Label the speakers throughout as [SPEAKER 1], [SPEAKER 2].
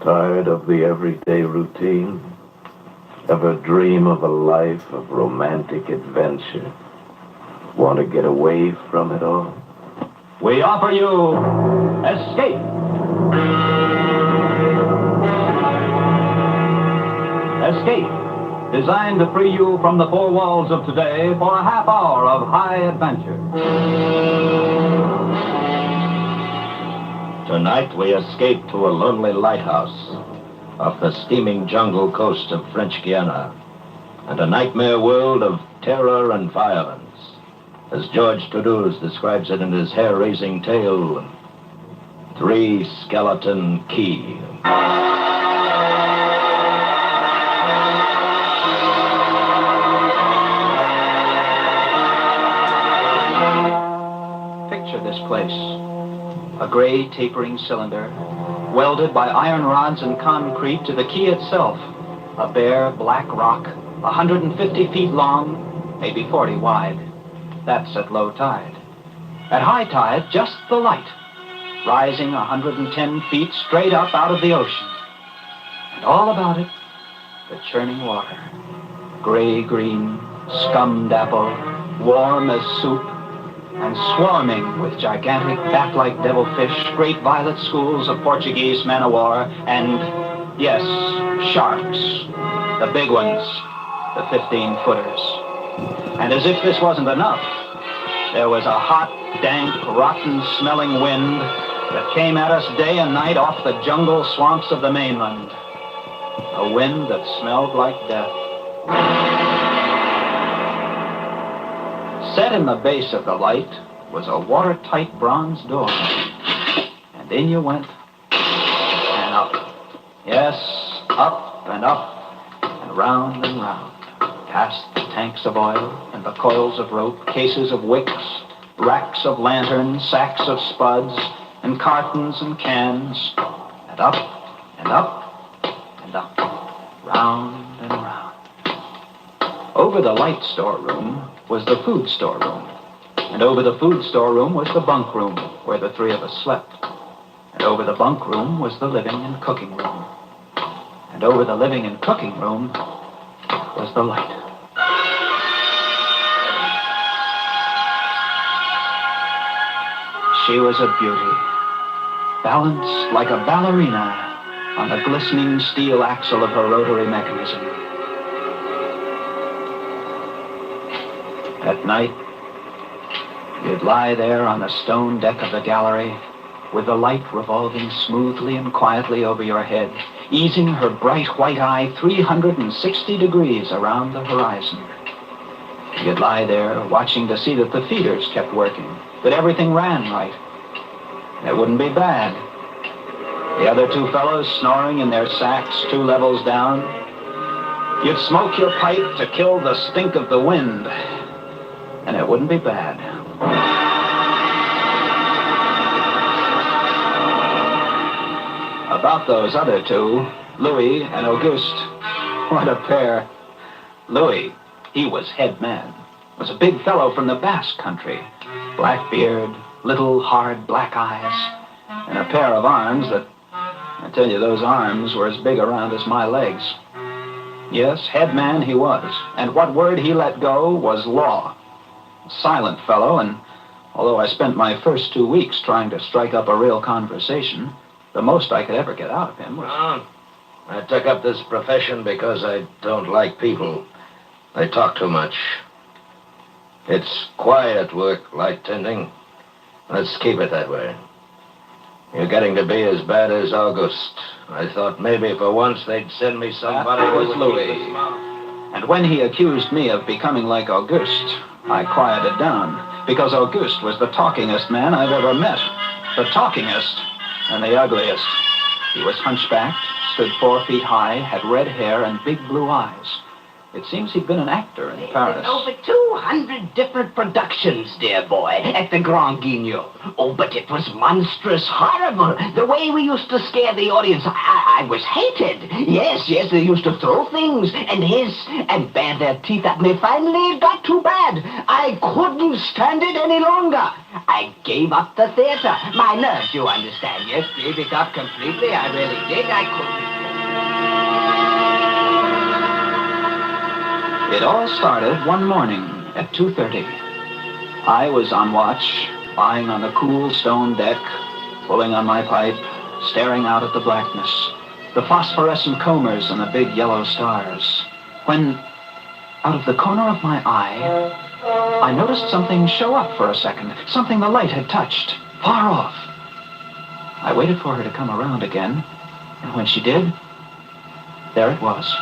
[SPEAKER 1] Tired of the everyday routine? Ever dream of a life of romantic adventure? Want to get away from it all?
[SPEAKER 2] We offer you Escape. Escape, designed to free you from the four walls of today for a half hour of high adventure.
[SPEAKER 3] Tonight we escape to a lonely lighthouse off the steaming jungle coast of French Guiana and a nightmare world of terror and violence, as George Toulouse describes it in his hair-raising tale, Three Skeleton Key.
[SPEAKER 2] Picture this place. A gray tapering cylinder, welded by iron rods and concrete to the key itself. A bare black rock, 150 feet long, maybe 40 wide. That's at low tide. At high tide, just the light, rising 110 feet straight up out of the ocean. And all about it, the churning water. Gray-green, scum-dapple, warm as soup, and swarming with gigantic bat-like devilfish, great violet schools of Portuguese man-o-war, and, yes, sharks, the big ones, the 15-footers. And as if this wasn't enough, there was a hot, dank, rotten-smelling wind that came at us day and night off the jungle swamps of the mainland. A wind that smelled like death. Set in the base of the light was a watertight bronze door. And in you went, and up. Yes, up, and round, past the tanks of oil and the coils of rope, cases of wicks, racks of lanterns, sacks of spuds, and cartons and cans, and up, and round and round. Over the light storeroom was the food storeroom, and over the food storeroom was the bunk room where the three of us slept, and over the bunk room was the living and cooking room, and over the living and cooking room was the light. She was a beauty, balanced like a ballerina on the glistening steel axle of her rotary mechanism. At night, you'd lie there on the stone deck of the gallery with the light revolving smoothly and quietly over your head, easing her bright white eye 360 degrees around the horizon. You'd lie there watching to see that the feeders kept working, that everything ran right. And it wouldn't be bad. The other two fellows snoring in their sacks 2 levels down. You'd smoke your pipe to kill the stink of the wind. And it wouldn't be bad. About those other two, Louis and Auguste, what a pair. Louis, he was head man, was a big fellow from the Basque country. Black beard, little hard black eyes, and a pair of arms that, I tell you, those arms were as big around as my legs. Yes, head man he was, and what word he let go was law. A silent fellow, and although I spent my first 2 weeks trying to strike up a real conversation, the most I could ever get out of him was...
[SPEAKER 3] I took up this profession because I don't like people. They talk too much. It's quiet work, light tending. Let's keep it that way. You're getting to be as bad as Auguste. I thought maybe for once they'd send me somebody
[SPEAKER 2] That
[SPEAKER 3] who
[SPEAKER 2] was
[SPEAKER 3] would
[SPEAKER 2] Louis.
[SPEAKER 3] keep his mouth.
[SPEAKER 2] And when he accused me of becoming like Auguste, I quieted down, because Auguste was the talkingest man I've ever met. The talkingest and the ugliest. He was hunchbacked, stood 4 feet high, had red hair and big blue eyes. It seems he'd been an actor in Paris.
[SPEAKER 4] Over 200 different productions, dear boy, at the Grand Guignol. Oh, but it was monstrous, horrible. The way we used to scare the audience, I was hated. Yes, they used to throw things and hiss and bare their teeth at me. Finally, it got too bad. I couldn't stand it any longer. I gave up the theater. My nerves, you understand. Yes, gave it up completely. I really did. I couldn't.
[SPEAKER 2] It all started one morning at 2:30. I was on watch, lying on the cool stone deck, pulling on my pipe, staring out at the blackness, the phosphorescent combers and the big yellow stars, when, out of the corner of my eye, I noticed something show up for a second, something the light had touched, far off. I waited for her to come around again, and when she did, there it was.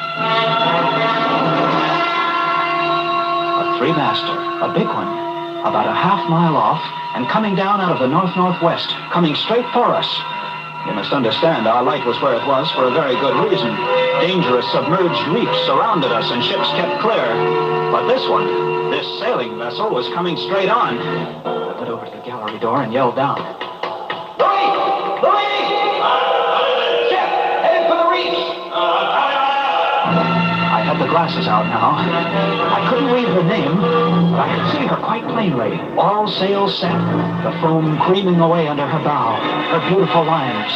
[SPEAKER 2] Three-master, a big one, about a half-mile off, and coming down out of the north-northwest, coming straight for us. You must understand, our light was where it was for a very good reason. Dangerous submerged reefs surrounded us, and ships kept clear. But this one, this sailing vessel, was coming straight on. I went over to the gallery door and yelled down. Louis! Ship, headed for the reefs! I had the glasses out now. I couldn't read her name, but I could see her quite plainly. All sails set, the foam creaming away under her bow, her beautiful lines.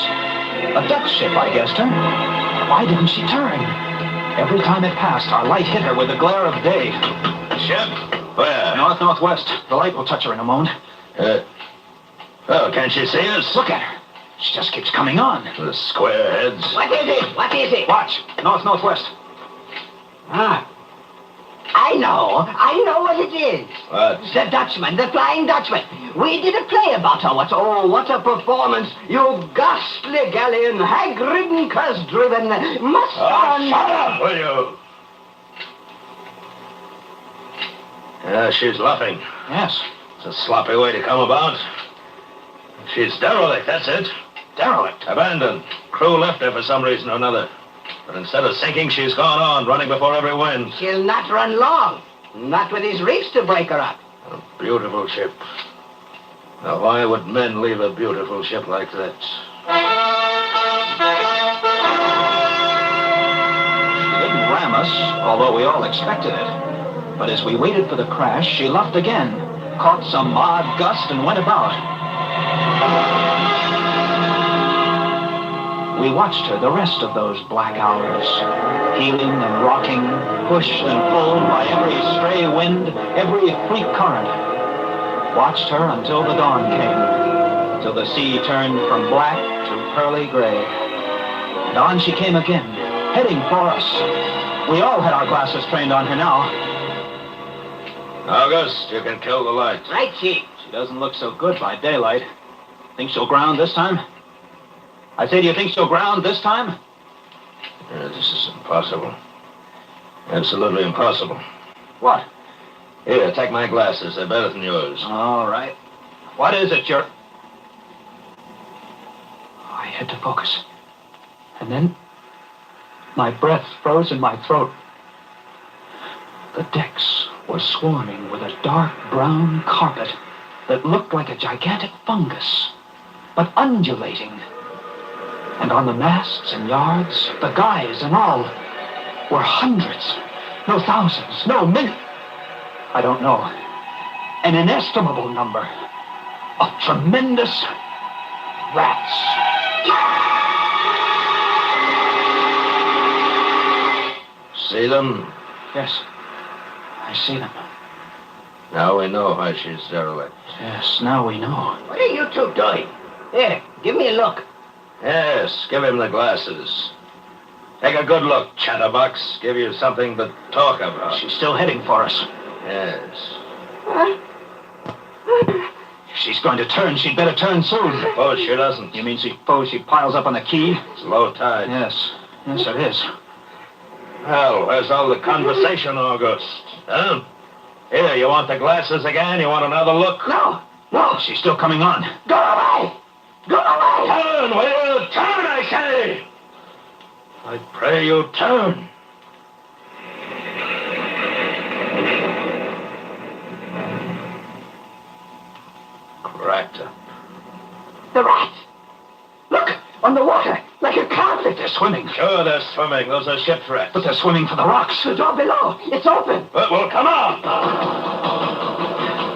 [SPEAKER 2] A Dutch ship, I guessed her. Why didn't she turn? Every time it passed, our light hit her with the glare of day.
[SPEAKER 3] Ship? Where?
[SPEAKER 2] North-northwest. The light will touch her in a moment.
[SPEAKER 3] Can't she see us?
[SPEAKER 2] Look at her. She just keeps coming on.
[SPEAKER 3] The square heads.
[SPEAKER 4] What is it?
[SPEAKER 2] Watch. North-northwest.
[SPEAKER 4] I know what it is.
[SPEAKER 3] What?
[SPEAKER 4] The Dutchman, the Flying Dutchman. We did a play about her. What a performance. You ghastly galleon, hag-ridden, curse-driven, must-on...
[SPEAKER 3] Shut up, will you? Yeah, she's luffing.
[SPEAKER 2] Yes.
[SPEAKER 3] It's a sloppy way to come about. She's derelict, that's it.
[SPEAKER 2] Derelict.
[SPEAKER 3] Abandoned. Crew left her for some reason or another. But instead of sinking, she's gone on, running before every wind.
[SPEAKER 4] She'll not run long. Not with these reefs to break her up.
[SPEAKER 3] A beautiful ship. Now, why would men leave a beautiful ship like that?
[SPEAKER 2] She didn't ram us, although we all expected it. But as we waited for the crash, she luffed again, caught some odd gust, and went about. We watched her the rest of those black hours, heeling and rocking, pushed and pulled by every stray wind, every freak current. Watched her until the dawn came, till the sea turned from black to pearly gray. And on she came again, heading for us. We all had our glasses trained on her now.
[SPEAKER 3] August, you can kill the light.
[SPEAKER 4] Right, Chief.
[SPEAKER 2] She doesn't look so good by daylight. Think she'll ground this time? I say, do you think she'll ground this time?
[SPEAKER 3] This is impossible. Absolutely impossible.
[SPEAKER 2] What?
[SPEAKER 3] Here, take my glasses. They're better than yours.
[SPEAKER 2] All right. What is it, I had to focus. And then my breath froze in my throat. The decks were swarming with a dark brown carpet that looked like a gigantic fungus, but undulating. And on the masts and yards, the guys and all, were hundreds, no thousands, no millions. I don't know. An inestimable number of tremendous rats.
[SPEAKER 3] See them?
[SPEAKER 2] Yes, I see them.
[SPEAKER 3] Now we know why she's derelict.
[SPEAKER 2] Yes, now we know.
[SPEAKER 4] What are you two doing? Here, give me a look.
[SPEAKER 3] Yes, give him the glasses. Take a good look, chatterbox. Give you something to talk about.
[SPEAKER 2] She's still heading for us.
[SPEAKER 3] Yes.
[SPEAKER 2] If she's going to turn, she'd better turn soon.
[SPEAKER 3] Suppose she doesn't.
[SPEAKER 2] You mean suppose she piles up on the quay?
[SPEAKER 3] It's low tide.
[SPEAKER 2] Yes, it is.
[SPEAKER 3] Well, where's all the conversation, August? Huh? Here, you want the glasses again? You want another look?
[SPEAKER 4] No.
[SPEAKER 2] She's still coming on.
[SPEAKER 4] Go away.
[SPEAKER 3] Turn, will you? Turn, I say! I pray you turn. Cracked her.
[SPEAKER 4] The rats! Look, on the water, like a carpet.
[SPEAKER 2] They're swimming.
[SPEAKER 3] Sure, they're swimming. Those are ship's rats.
[SPEAKER 2] But they're swimming for the rocks.
[SPEAKER 4] The door below, it's open.
[SPEAKER 3] Well, come on!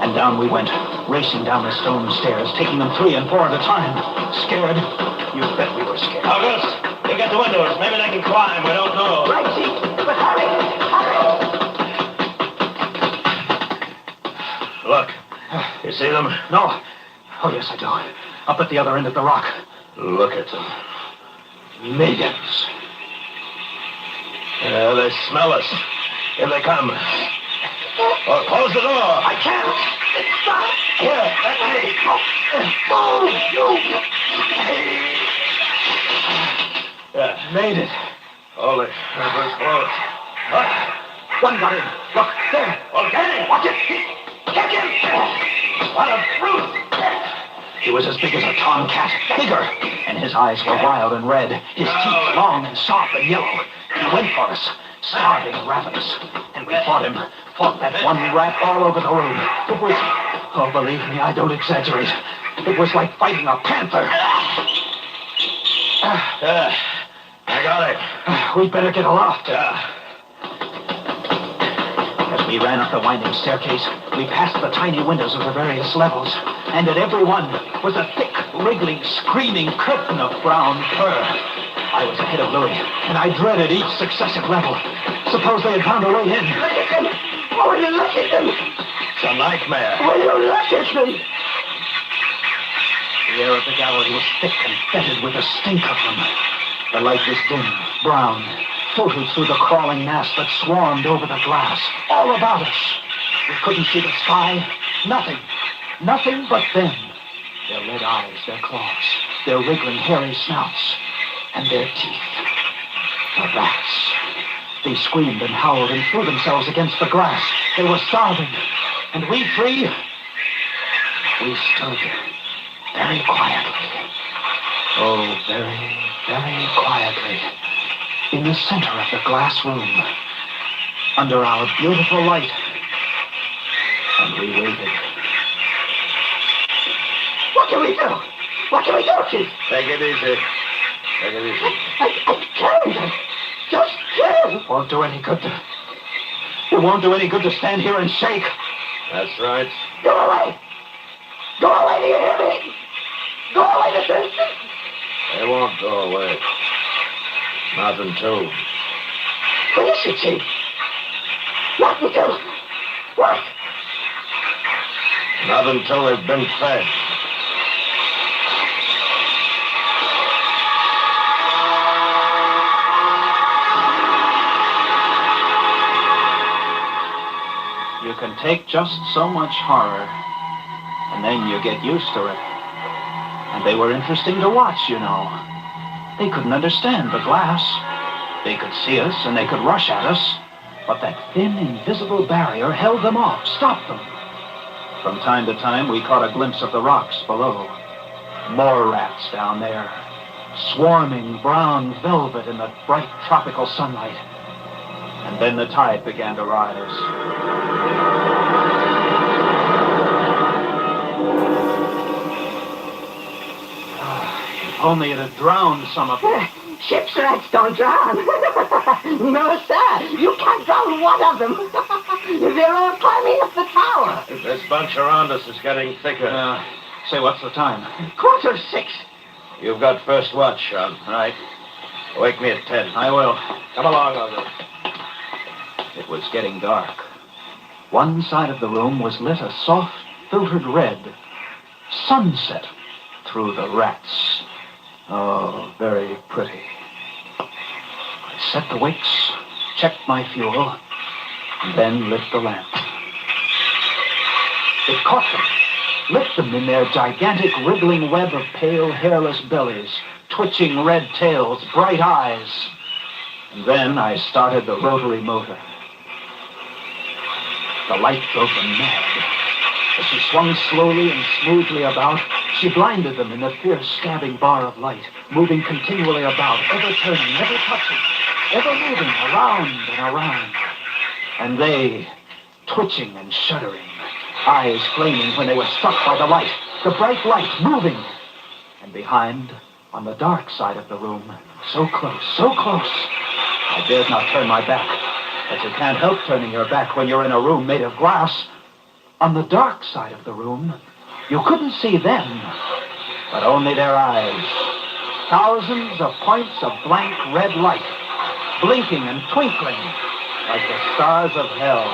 [SPEAKER 2] And down we went, racing down the stone stairs, taking them 3 and 4 at a time. Scared? You bet we were scared.
[SPEAKER 3] August, you get the windows. Maybe they can climb. We don't know.
[SPEAKER 4] Right, Chief, but hurry, hurry!
[SPEAKER 3] Look, you see them?
[SPEAKER 2] No. Oh, yes, I do. Up at the other end of the rock.
[SPEAKER 3] Look at them.
[SPEAKER 2] Millions.
[SPEAKER 3] Yeah, they smell us. Here they come. Well, close the door.
[SPEAKER 4] I can't. It's not.
[SPEAKER 3] Here, let me.
[SPEAKER 4] Oh, no.
[SPEAKER 3] Yeah,
[SPEAKER 2] Made it.
[SPEAKER 3] holy, that was close.
[SPEAKER 2] One got in. Look, there.
[SPEAKER 3] Well, get him. Watch it. Catch him. What a brute.
[SPEAKER 2] He was as big as a tomcat, bigger. And his eyes were wild and red, his teeth long and sharp and yellow. He went for us, starving and ravenous. And we fought him, fought that one rat all over the room. It was, oh, believe me, I don't exaggerate. It was like fighting a panther.
[SPEAKER 3] I got it.
[SPEAKER 2] We'd better get aloft.
[SPEAKER 3] Yeah.
[SPEAKER 2] As we ran up the winding staircase, we passed the tiny windows of the various levels, and at every one was a thick, wriggling, screaming curtain of brown fur. I was ahead of Louis, and I dreaded each successive level. Suppose they had found a way in.
[SPEAKER 4] Look at them. Oh, will you look at them?
[SPEAKER 3] It's a nightmare.
[SPEAKER 4] Will you look at them?
[SPEAKER 2] The air of the gallery was thick and fetid with the stink of them. The light was dim, brown, filtered through the crawling mass that swarmed over the glass, all about us. We couldn't see the sky. Nothing. Nothing but them. Their red eyes, their claws, their wriggling, hairy snouts, and their teeth. The rats. They screamed and howled and threw themselves against the grass. They were starving. And we 3, we stood very quietly. Oh, very, very quietly. In the center of the glass room, under our beautiful light. And we waited.
[SPEAKER 4] What can we do? What can we do, Chief?
[SPEAKER 3] Take it easy. Take it easy.
[SPEAKER 4] I can't. Just can't.
[SPEAKER 2] It won't do any good it won't do any good to stand here and shake.
[SPEAKER 3] That's right.
[SPEAKER 4] Go away. Go away, do you hear me? Go away this instant.
[SPEAKER 3] They won't go away. Not until...
[SPEAKER 4] What is it, Chief? Not until... What?
[SPEAKER 3] Not until they've been fed.
[SPEAKER 2] You can take just so much horror, and then you get used to it. And they were interesting to watch, you know. They couldn't understand the glass. They could see us, and they could rush at us, but that thin, invisible barrier held them off, stopped them. From time to time, we caught a glimpse of the rocks below. More rats down there, swarming brown velvet in the bright tropical sunlight. And then the tide began to rise. If only it had drowned some of them.
[SPEAKER 4] Ship's rats don't drown. No, sir. You can't drown one of them. They're all climbing up the tower.
[SPEAKER 3] This bunch around us is getting thicker.
[SPEAKER 2] Say, what's the time?
[SPEAKER 4] 6:15.
[SPEAKER 3] You've got first watch, Sean.
[SPEAKER 2] Right.
[SPEAKER 3] Wake me at 10.
[SPEAKER 2] I will.
[SPEAKER 3] Come along, August.
[SPEAKER 2] It was getting dark. One side of the room was lit a soft, filtered red. Sunset through the rats. Oh, very pretty. I set the wicks, checked my fuel, and then lit the lamp. It caught them, lit them in their gigantic wriggling web of pale, hairless bellies, twitching red tails, bright eyes. And then I started the rotary motor. The light drove them mad. As she swung slowly and smoothly about, she blinded them in the fierce, stabbing bar of light, moving continually about, ever turning, ever touching, ever moving around and around. And they, twitching and shuddering, eyes flaming when they were struck by the light, the bright light moving. And behind, on the dark side of the room, so close, so close, I dared not turn my back. But you can't help turning your back when you're in a room made of glass. On the dark side of the room, you couldn't see them, but only their eyes. Thousands of points of blank red light, blinking and twinkling like the stars of hell.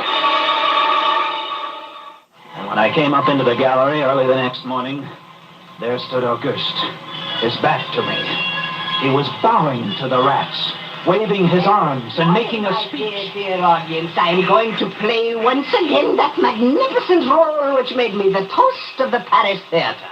[SPEAKER 2] And when I came up into the gallery early the next morning, there stood Auguste, his back to me. He was bowing to the rats, waving his arms and making a speech.
[SPEAKER 4] Dear audience, I am going to play once again that magnificent role which made me the toast of the Paris theater.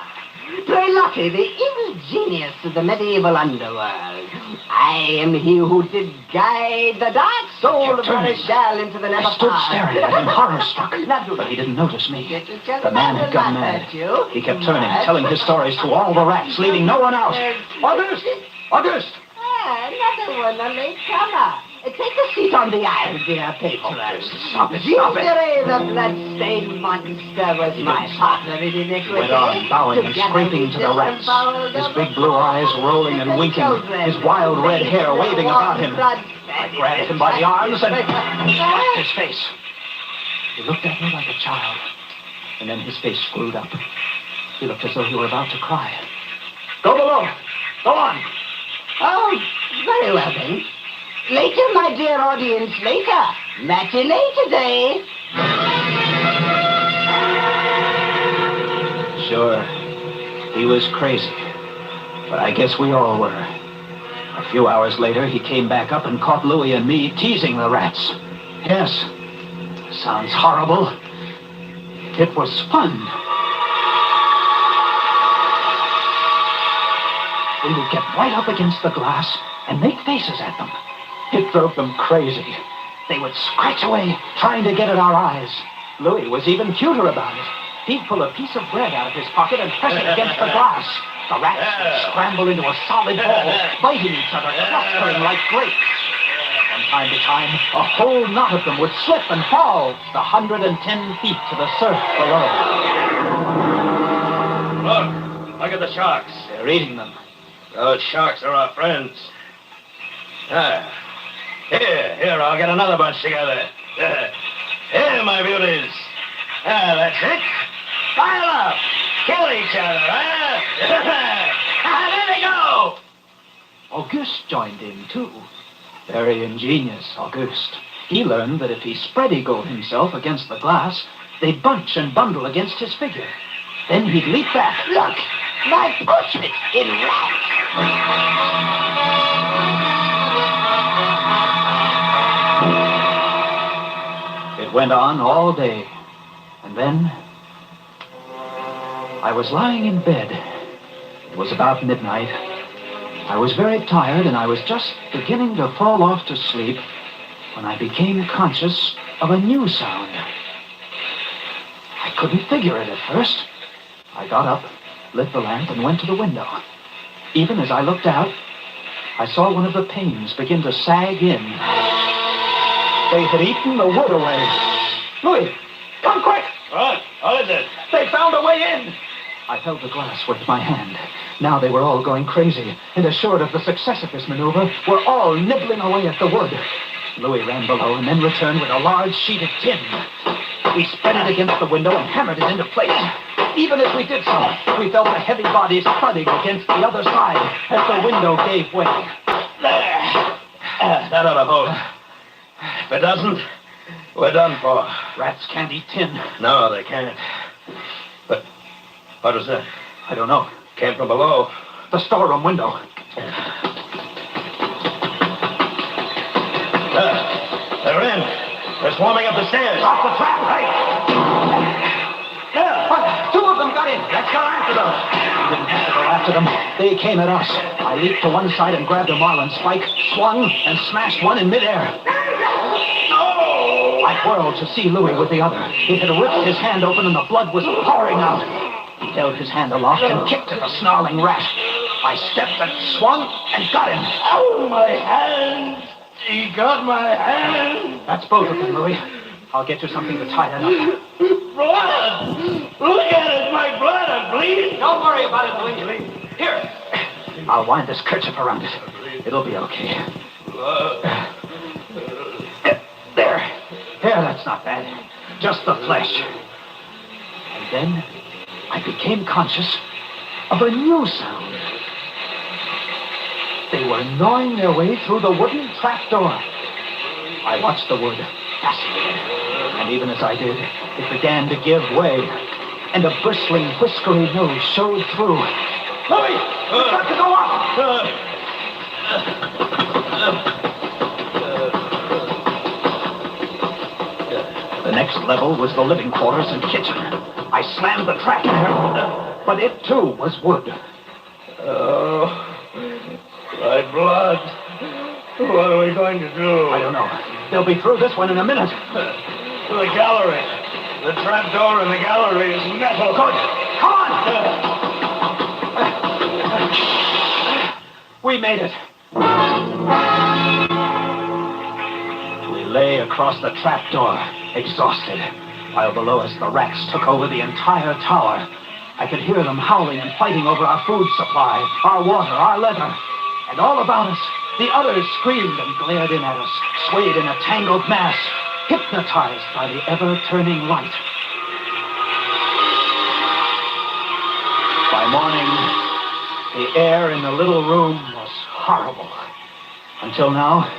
[SPEAKER 4] Prelotte, the evil genius of the medieval underworld. I am he who did guide the dark soul of Maréchal into the never
[SPEAKER 2] I stood staring at him, horror-struck, but he didn't notice me. The man had gone mad. He kept turning, telling his stories to all the rats, leaving no one out. Auguste! Auguste!
[SPEAKER 4] Another one, a late comer. Take a seat on the aisle, dear patron.
[SPEAKER 2] Stop it, stop it.
[SPEAKER 4] Gingery, the blood-stained monster, was my partner in iniquity.
[SPEAKER 2] He went on, bowing and scraping to the rats, his big blue eyes rolling and winking, his wild red hair waving about him. I grabbed him by the arms and slapped his face. He looked at me like a child, and then his face screwed up. He looked as though he were about to cry. Go below. Go on.
[SPEAKER 4] Oh, very well then. Later, my dear audience, later. Matinee today.
[SPEAKER 2] Sure, he was crazy, but I guess we all were. A few hours later, he came back up and caught Louis and me teasing the rats. Yes, sounds horrible. It was fun. We would get right up against the glass and make faces at them. It drove them crazy. They would scratch away, trying to get at our eyes. Louis was even cuter about it. He'd pull a piece of bread out of his pocket and press it against the glass. The rats would scramble into a solid ball, biting each other, clustering like grapes. From time to time, a whole knot of them would slip and fall the 110 feet to the surf below.
[SPEAKER 3] Look at the sharks.
[SPEAKER 2] They're eating them.
[SPEAKER 3] Those sharks are our friends. Here, I'll get another bunch together. Here, my beauties. That's it. Pile up. Kill each other, there they go.
[SPEAKER 2] Auguste joined in, too. Very ingenious, Auguste. He learned that if he spread-eagled himself against the glass, they'd bunch and bundle against his figure. Then he'd leap back.
[SPEAKER 4] Look, my portrait in rats.
[SPEAKER 2] It went on all day. And then I was lying in bed. It was about midnight. I was very tired, and I was just beginning to fall off to sleep when I became conscious of a new sound. I couldn't figure it at first. I got up, lit the lamp, and went to the window. Even as I looked out, I saw one of the panes begin to sag in. They had eaten the wood away. Louis, come quick!
[SPEAKER 3] What is it?
[SPEAKER 2] They found a way in! I held the glass with my hand. Now they were all going crazy, and assured of the success of this maneuver, were all nibbling away at the wood. Louis ran below and then returned with a large sheet of tin. We spread it against the window and hammered it into place. Even as we did so, we felt the heavy bodies thudding against the other side as the window gave way.
[SPEAKER 3] There. That ought to hold. If it doesn't, we're done for.
[SPEAKER 2] Rats can't eat tin.
[SPEAKER 3] No, they can't. But what was that?
[SPEAKER 2] I don't know.
[SPEAKER 3] Came from below.
[SPEAKER 2] The storeroom window.
[SPEAKER 3] They're in. They're swarming up the stairs.
[SPEAKER 2] Off the trap, right? What? Two of them got in. Let's go after them. We didn't have to go after them. They came at us. I leaped to one side and grabbed a marlin spike, swung, and smashed one in midair.
[SPEAKER 3] Oh!
[SPEAKER 2] I whirled to see Louis with the other. He had ripped his hand open and the blood was pouring out. He held his hand aloft and kicked at the snarling rat. I stepped and swung and got him.
[SPEAKER 3] Oh, my hand! He got my hand!
[SPEAKER 2] That's both of them, Louis. I'll get you something to tie that up.
[SPEAKER 3] Blood! Look at it, my blood! I'm bleeding
[SPEAKER 2] about it, Lee. Here. I'll wind this kerchief around it. It'll be okay. There. Here, that's not bad. Just the flesh. And then I became conscious of a new sound. They were gnawing their way through the wooden trapdoor. I watched the wood, fascinated. And even as I did, it began to give way. And a bristling, whiskery nose showed through. Louie! We've got to go up! The next level was the living quarters and kitchen. I slammed the trap there, but it too was wood.
[SPEAKER 3] Oh, my blood. What are we going to do?
[SPEAKER 2] I don't know. They'll be through this one in a minute.
[SPEAKER 3] The gallery. The trap door in the gallery is metal.
[SPEAKER 2] Good. Come on! We made it. We lay across the trapdoor, exhausted, while below us the rats took over the entire tower. I could hear them howling and fighting over our food supply, our water, our leather. And all about us, the others screamed and glared in at us, swayed in a tangled mass, hypnotized by the ever-turning light. By morning, the air in the little room was horrible. Until now,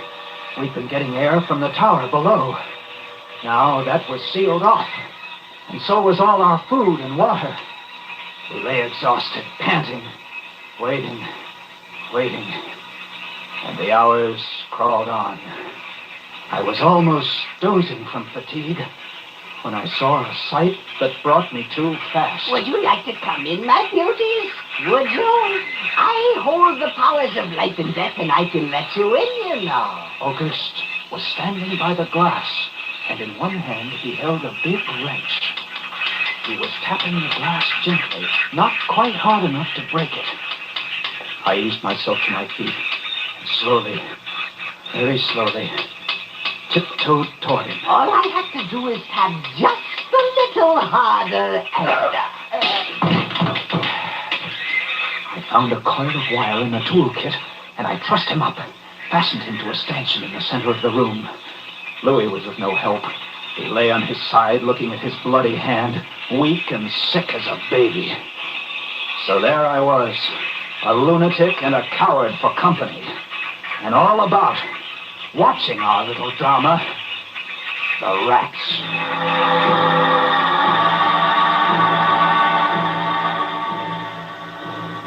[SPEAKER 2] we'd been getting air from the tower below. Now that was sealed off, and so was all our food and water. We lay exhausted, panting, waiting, and the hours crawled on. I was almost dozing from fatigue when I saw a sight that brought me too fast.
[SPEAKER 4] Would you like to come in, my beauties? Would you? I hold the powers of life and death, and I can let you in, you know.
[SPEAKER 2] Auguste was standing by the glass, and in one hand he held a big wrench. He was tapping the glass gently, not quite hard enough to break it. I eased myself to my feet, and slowly, very slowly, tiptoed toward him.
[SPEAKER 4] All I have to do is tap just a little harder.
[SPEAKER 2] I found a coil of wire in the toolkit, and I trussed him up, fastened him to a stanchion in the center of the room. Louis was of no help. He lay on his side, looking at his bloody hand, weak and sick as a baby. So there I was, a lunatic and a coward for company, and all about, watching our little drama, the rats.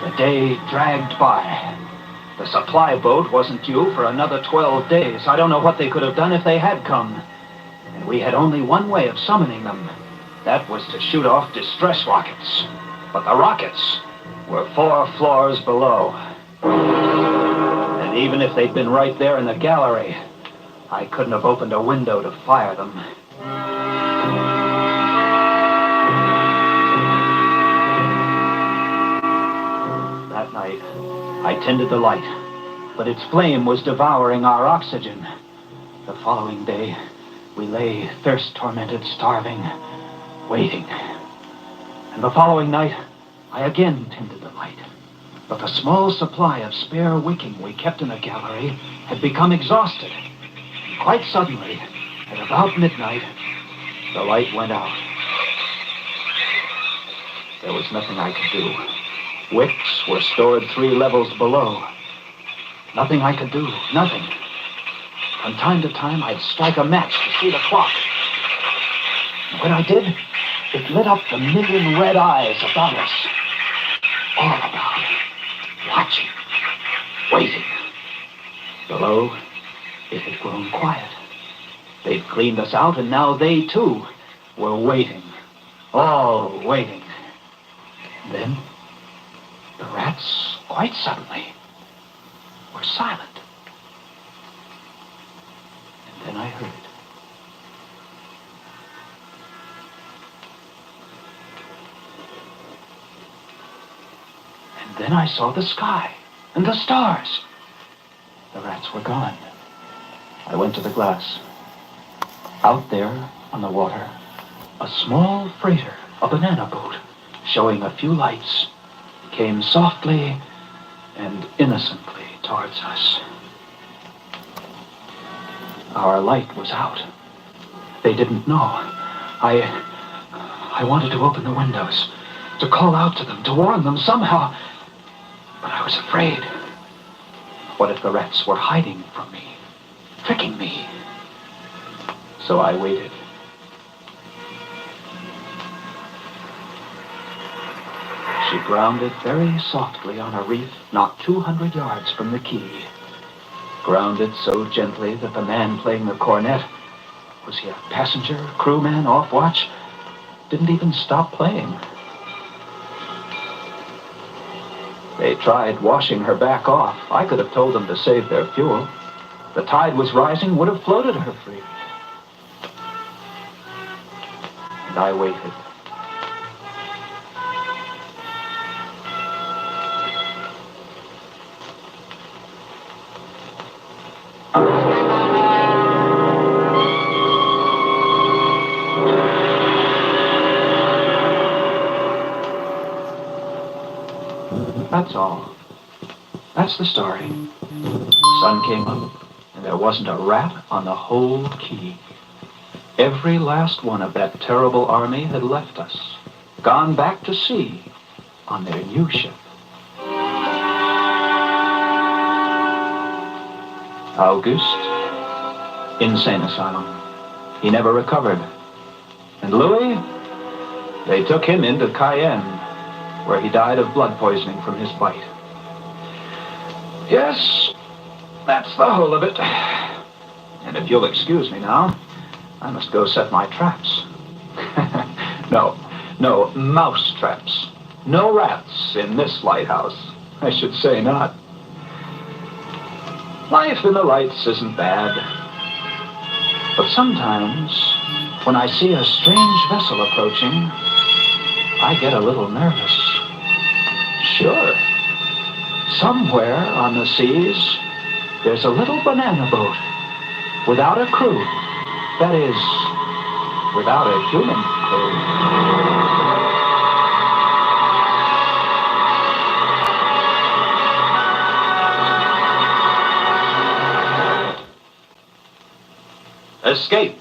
[SPEAKER 2] The day dragged by. The supply boat wasn't due for another 12 days. I don't know what they could have done if they had come. And we had only one way of summoning them. That was to shoot off distress rockets. But the rockets were 4 floors below. And even if they'd been right there in the gallery, I couldn't have opened a window to fire them. That night, I tended the light, but its flame was devouring our oxygen. The following day, we lay thirst-tormented, starving, waiting. And the following night, I again tended the light. But the small supply of spare wicking we kept in the gallery had become exhausted. And quite suddenly, at about midnight, the light went out. There was nothing I could do. Wicks were stored 3 levels below. Nothing I could do, nothing. From time to time, I'd strike a match to see the clock. And when I did, it lit up the million red eyes about us. All about, watching, waiting. Below, it had grown quiet. They'd cleaned us out, and now they, too, were waiting. All waiting. And then, the rats, quite suddenly, were silent. And then I heard. And then I saw the sky and the stars. The rats were gone. I went to the glass. Out there on the water, a small freighter, a banana boat, showing a few lights, came softly and innocently towards us. Our light was out. They didn't know. I wanted to open the windows, to call out to them, to warn them somehow, but I was afraid. What if the rats were hiding from me, tricking me? So I waited. She grounded very softly on a reef not 200 yards from the quay. Grounded so gently that the man playing the cornet, was he a passenger, crewman, off watch, didn't even stop playing. They tried washing her back off. I could have told them to save their fuel. The tide was rising, would have floated her free. And I waited. That's all. That's the story. The sun came up, and there wasn't a rat on the whole quay. Every last one of that terrible army had left us, gone back to sea on their new ship. August, insane asylum. He never recovered. And Louis, they took him into Cayenne, where he died of blood poisoning from his bite. Yes, that's the whole of it. And if you'll excuse me now, I must go set my traps. No, mouse traps. No rats in this lighthouse. I should say not. Life in the lights isn't bad. But sometimes, when I see a strange vessel approaching, I get a little nervous. Sure. Somewhere on the seas, there's a little banana boat without a crew. That is, without a human crew. Escape